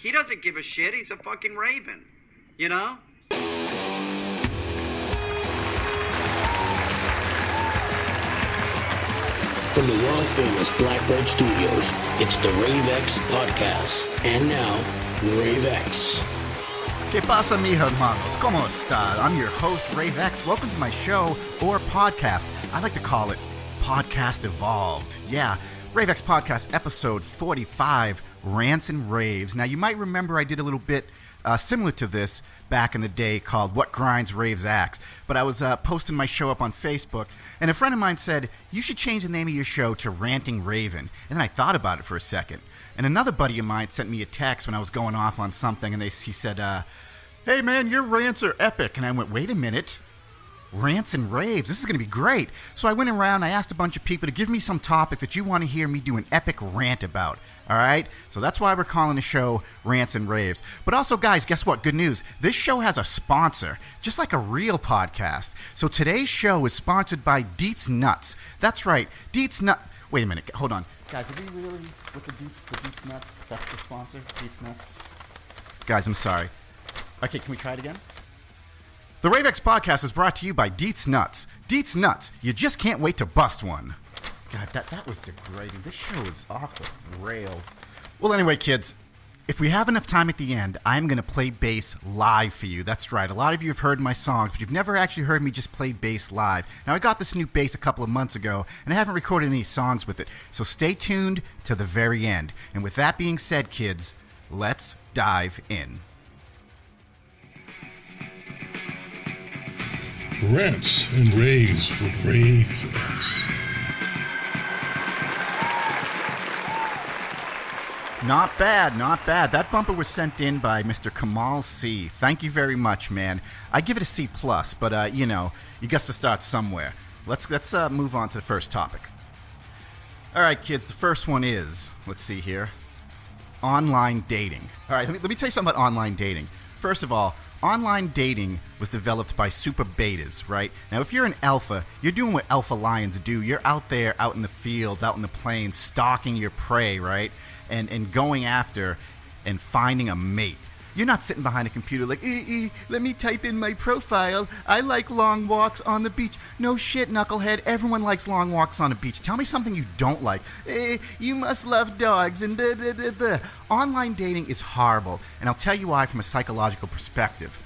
He doesn't give a shit. He's a fucking raven. You know? From the world-famous Blackbird Studios, it's the Rave podcast. And now, Rave. ¿Qué pasa, mis hermanos? ¿Cómo está? I'm your host, Rave. Welcome to my show, or podcast. I like to call it Podcast Evolved. Yeah, Rave Podcast, episode 45, Rants and Raves. Now, you might remember I did a little bit similar to this back in the day called What Grinds Raves Axe. But I was posting my show up on Facebook, and a friend of mine said, you should change the name of your show to Ranting Raven. And then I thought about it for a second. And another buddy of mine sent me a text when I was going off on something, and he said, hey man, your rants are epic. And I went, wait a minute. Rants and Raves, this is going to be great. So I went around, I asked a bunch of people to give me some topics that you want to hear me do an epic rant about. All right? So that's why we're calling the show Rants and Raves. But also, guys, guess what? Good news. This show has a sponsor, just like a real podcast. So today's show is sponsored by Deets Nuts. That's right, Deets Nuts. Wait a minute, hold on. Guys, are we really with the Deets Nuts? That's the sponsor, Deets Nuts? Guys, I'm sorry. Okay, can we try it again? The Ravex podcast is brought to you by Deets Nuts. Deets Nuts, you just can't wait to bust one. God, that was degrading. This show is off the rails. Well, anyway, kids, if we have enough time at the end, I'm going to play bass live for you. That's right. A lot of you have heard my songs, but you've never actually heard me just play bass live. Now, I got this new bass a couple of months ago, and I haven't recorded any songs with it. So stay tuned to the very end. And with that being said, kids, let's dive in. Rants and Raves with Rave. Not bad, not bad. That bumper was sent in by Mr. Kamal C. Thank you very much, man. I give it a C+, but, you got to start somewhere. Let's move on to the first topic. All right, kids, the first one is, let's see here, online dating. All right, let me tell you something about online dating. First of all, online dating was developed by super betas, right? Now, if you're an alpha, you're doing what alpha lions do. You're out there, out in the fields, out in the plains, stalking your prey, right? And going after and finding a mate. You're not sitting behind a computer like, let me type in my profile. I like long walks on the beach. No shit, knucklehead. Everyone likes long walks on the beach. Tell me something you don't like. You must love dogs and blah, blah, blah, blah. Online dating is horrible, and I'll tell you why from a psychological perspective.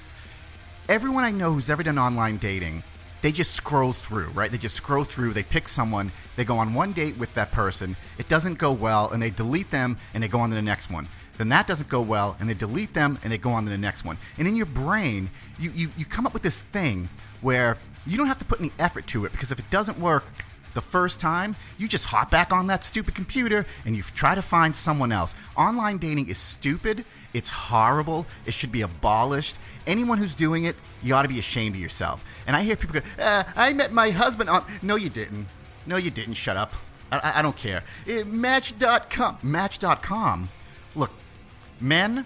Everyone I know who's ever done online dating, they just scroll through, right? They just scroll through, they pick someone, they go on one date with that person, it doesn't go well, and they delete them, and they go on to the next one. Then that doesn't go well, and they delete them, and they go on to the next one. And in your brain, you come up with this thing where you don't have to put any effort to it, because if it doesn't work the first time, you just hop back on that stupid computer, and you try to find someone else. Online dating is stupid, it's horrible, it should be abolished. Anyone who's doing it, you ought to be ashamed of yourself. And I hear people go, I met my husband on... No, you didn't. No, you didn't. Shut up. I don't care. Match.com. Match.com. Look, men,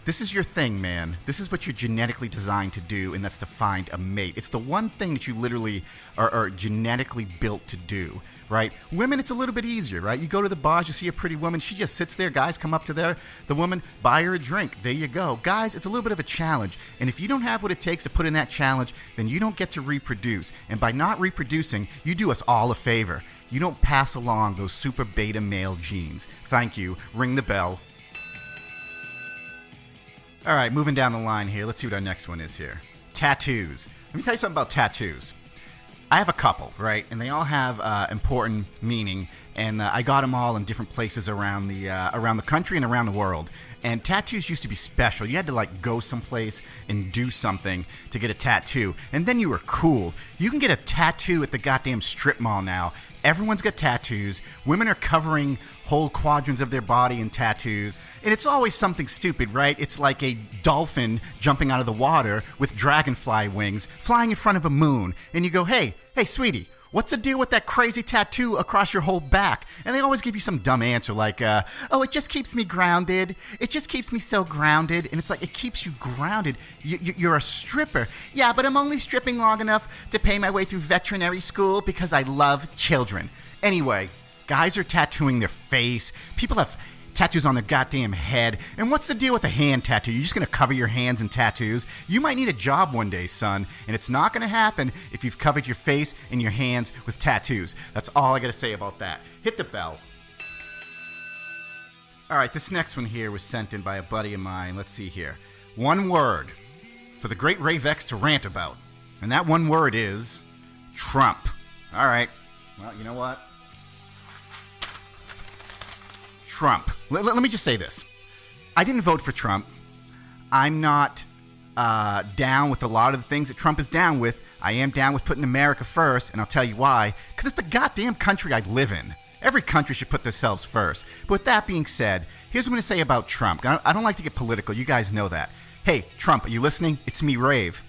this is your thing, man. This is what you're genetically designed to do, and that's to find a mate. It's the one thing that you literally are genetically built to do, right? Women, it's a little bit easier, right? You go to the bars, you see a pretty woman, she just sits there, guys come up to the woman, buy her a drink. There you go. Guys, it's a little bit of a challenge, and if you don't have what it takes to put in that challenge, then you don't get to reproduce. And by not reproducing, you do us all a favor. You don't pass along those super beta male genes. Thank you. Ring the bell. All right, moving down the line here. Let's see what our next one is here. Tattoos. Let me tell you something about tattoos. I have a couple, right? And they all have important meaning. And I got them all in different places around the country and around the world. And tattoos used to be special. You had to go someplace and do something to get a tattoo. And then you were cool. You can get a tattoo at the goddamn strip mall now. Everyone's got tattoos. Women are covering whole quadrants of their body in tattoos. And it's always something stupid, right? It's like a dolphin jumping out of the water with dragonfly wings flying in front of a moon. And you go, hey, sweetie, what's the deal with that crazy tattoo across your whole back? And they always give you some dumb answer like, oh, it just keeps me grounded. It just keeps me so grounded. And it's like, it keeps you grounded. You're a stripper. Yeah, but I'm only stripping long enough to pay my way through veterinary school because I love children. Anyway, guys are tattooing their face. People have tattoos on their goddamn head. And what's the deal with a hand tattoo? You're just going to cover your hands in tattoos? You might need a job one day, son, and it's not going to happen if you've covered your face and your hands with tattoos. That's all I got to say about that. Hit the bell. All right, this next one here was sent in by a buddy of mine. Let's see here. One word for the great Rave X to rant about. And that one word is Trump. All right. Well, you know what? Trump. Let me just say this. I didn't vote for Trump. I'm not down with a lot of the things that Trump is down with. I am down with putting America first, and I'll tell you why. Because it's the goddamn country I live in. Every country should put themselves first. But with that being said, here's what I'm going to say about Trump. I don't like to get political. You guys know that. Hey, Trump, are you listening? It's me, Rave.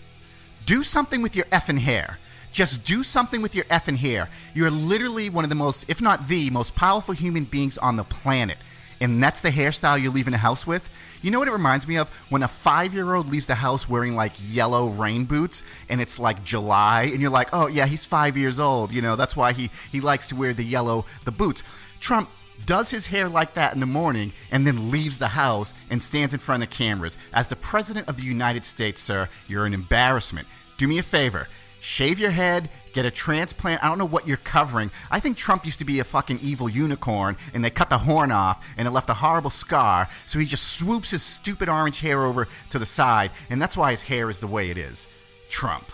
Do something with your effing hair. Just do something with your effing hair. You're literally one of the most, if not the most powerful human beings on the planet. And that's the hairstyle you're leaving the house with? You know what it reminds me of? When a 5-year-old leaves the house wearing like yellow rain boots and it's like July and you're like, oh yeah, he's 5 years old. You know, that's why he likes to wear the boots. Trump does his hair like that in the morning and then leaves the house and stands in front of cameras. As the president of the United States, sir, you're an embarrassment. Do me a favor. Shave your head, get a transplant. I don't know what you're covering. I think Trump used to be a fucking evil unicorn, and they cut the horn off, and it left a horrible scar, so he just swoops his stupid orange hair over to the side, and that's why his hair is the way it is. Trump.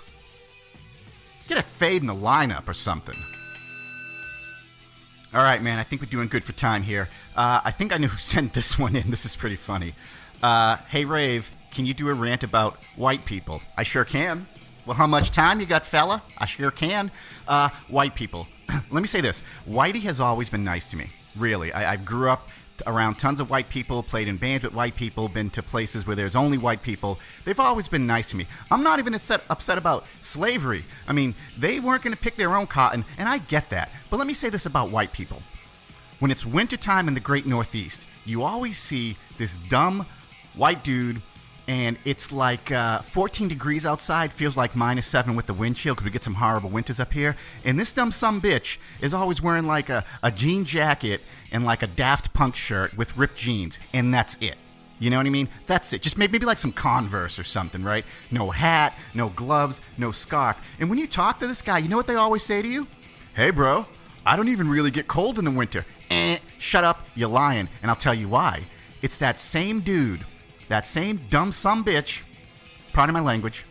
Get a fade in the lineup or something. All right, man, I think we're doing good for time here. I think I know who sent this one in. This is pretty funny. Hey, Rave, can you do a rant about white people? I sure can. Well, how much time you got, fella? I sure can. White people. Let me say this. Whitey has always been nice to me. Really. I grew up around tons of white people, played in bands with white people, been to places where there's only white people. They've always been nice to me. I'm not even upset about slavery. I mean, they weren't going to pick their own cotton, and I get that. But let me say this about white people. When it's wintertime in the great Northeast, you always see this dumb white dude, and it's like 14 degrees outside, feels like -7 with the wind chill because we get some horrible winters up here. And this dumb sumbitch is always wearing like a jean jacket and like a Daft Punk shirt with ripped jeans, and that's it. You know what I mean? That's it. Just maybe like some Converse or something, right? No hat, no gloves, no scarf. And when you talk to this guy, you know what they always say to you? Hey, bro, I don't even really get cold in the winter. Shut up, you're lying. And I'll tell you why. It's that same dude, that same dumb sumbitch, pardon my language,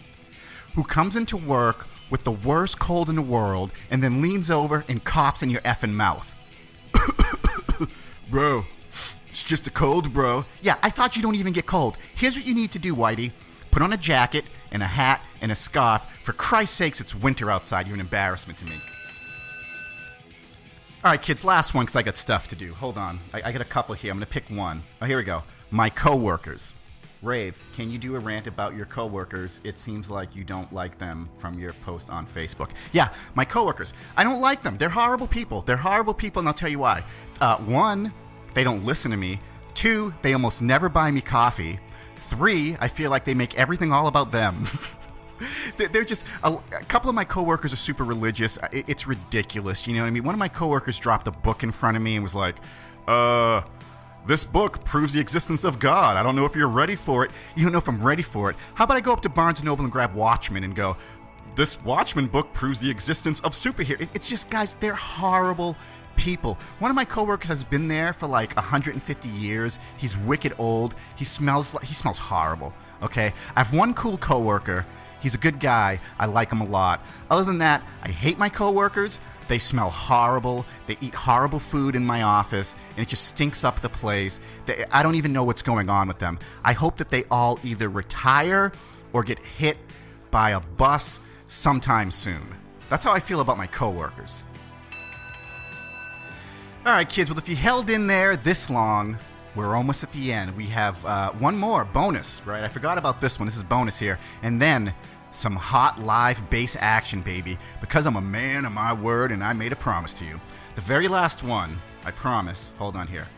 who comes into work with the worst cold in the world and then leans over and coughs in your effing mouth. Bro, it's just a cold, bro. Yeah, I thought you don't even get cold. Here's what you need to do, Whitey. Put on a jacket and a hat and a scarf. For Christ's sakes, it's winter outside. You're an embarrassment to me. All right, kids, last one because I got stuff to do. Hold on. I got a couple here. I'm going to pick one. Oh, here we go. My coworkers. Rave, can you do a rant about your coworkers? It seems like you don't like them from your post on Facebook. Yeah, my coworkers. I don't like them. They're horrible people. They're horrible people, and I'll tell you why. One, they don't listen to me. Two, they almost never buy me coffee. Three, I feel like they make everything all about them. They're just, a couple of my coworkers are super religious. It's ridiculous, you know what I mean? One of my coworkers dropped a book in front of me and was like, this book proves the existence of God. I don't know if you're ready for it. You don't know if I'm ready for it. How about I go up to Barnes & Noble and grab Watchmen and go, this Watchmen book proves the existence of superheroes. It's just, guys, they're horrible people. One of my coworkers has been there for like 150 years. He's wicked old. He smells horrible, okay? I have one cool coworker. He's a good guy. I like him a lot. Other than that, I hate my coworkers. They smell horrible. They eat horrible food in my office, and it just stinks up the place. I don't even know what's going on with them. I hope that they all either retire or get hit by a bus sometime soon. That's how I feel about my coworkers. All right, kids. Well, if you held in there this long, we're almost at the end. We have one more bonus, right? I forgot about this one. This is bonus here. And then some hot live bass action, baby, because I'm a man of my word and I made a promise to you. The very last one, I promise. Hold on here.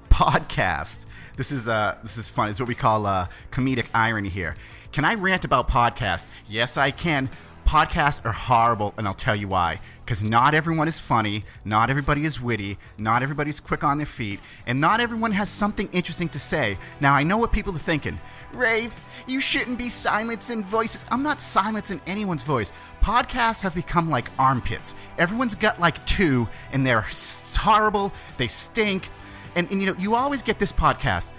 Podcast. This is fun. It's what we call comedic irony here. Can I rant about podcast? Yes, I can. podcasts are horrible, and I'll tell you why. Because not everyone is funny, not everybody is witty, not everybody's quick on their feet, and not everyone has something interesting to say. Now, I know what people are thinking. Rave, you shouldn't be silencing voices. I'm not silencing anyone's voice. Podcasts have become like armpits. Everyone's got like two, and they're horrible, they stink. And you know, you always get this podcast.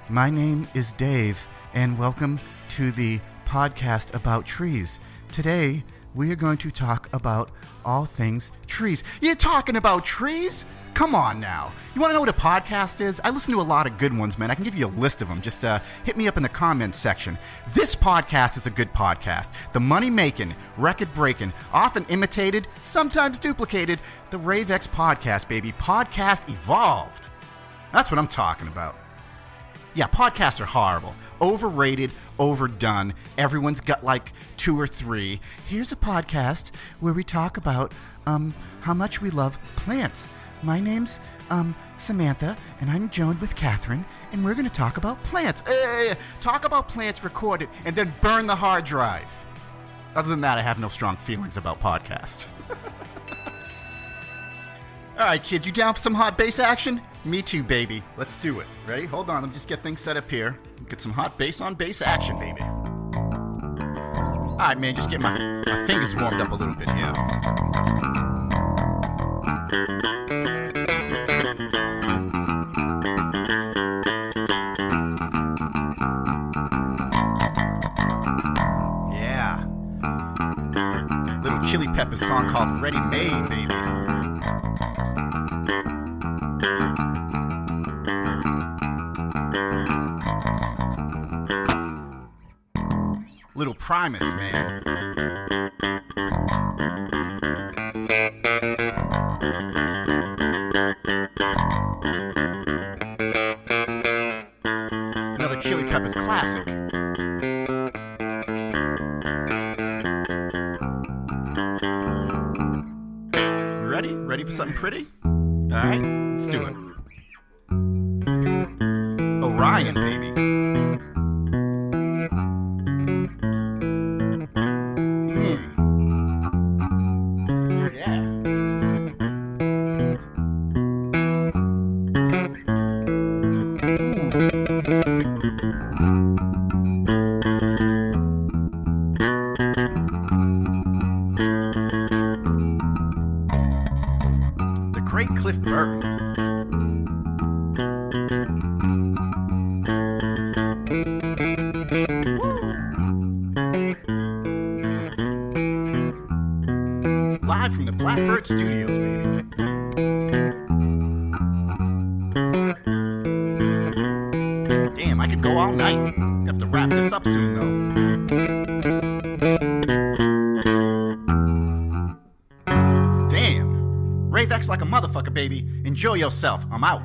My name is Dave, and welcome to the podcast about trees. Today, we are going to talk about all things trees. You're talking about trees? Come on now. You want to know what a podcast is? I listen to a lot of good ones, man. I can give you a list of them. Just hit me up in the comments section. This podcast is a good podcast. The money-making, record-breaking, often imitated, sometimes duplicated, the Rave X podcast, baby. Podcast evolved. That's what I'm talking about. Yeah, podcasts are horrible. Overrated, overdone. Everyone's got like 2 or 3. Here's a podcast where we talk about how much we love plants. My name's Samantha, and I'm joined with Catherine, and we're going to talk about plants. Talk about plants, record it, and then burn the hard drive. Other than that, I have no strong feelings about podcasts. All right, kids, you down for some hot bass action? Me too, baby. Let's do it. Ready? Hold on. Let me just get things set up here. Get some hot bass on bass action, baby. All right, man. Just get my fingers warmed up a little bit here. Yeah. Little Chili Peppers song called Ready Made, baby. Little Primus, man. Another Chili Peppers classic. You ready? Ready for something pretty? All right, let's do it. Orion, baby. The Great Cliff Burton. Live from the Blackbird Studios, baby. Damn, I could go all night. Have to wrap this up soon, though. Damn. Rave X like a motherfucker, baby. Enjoy yourself. I'm out.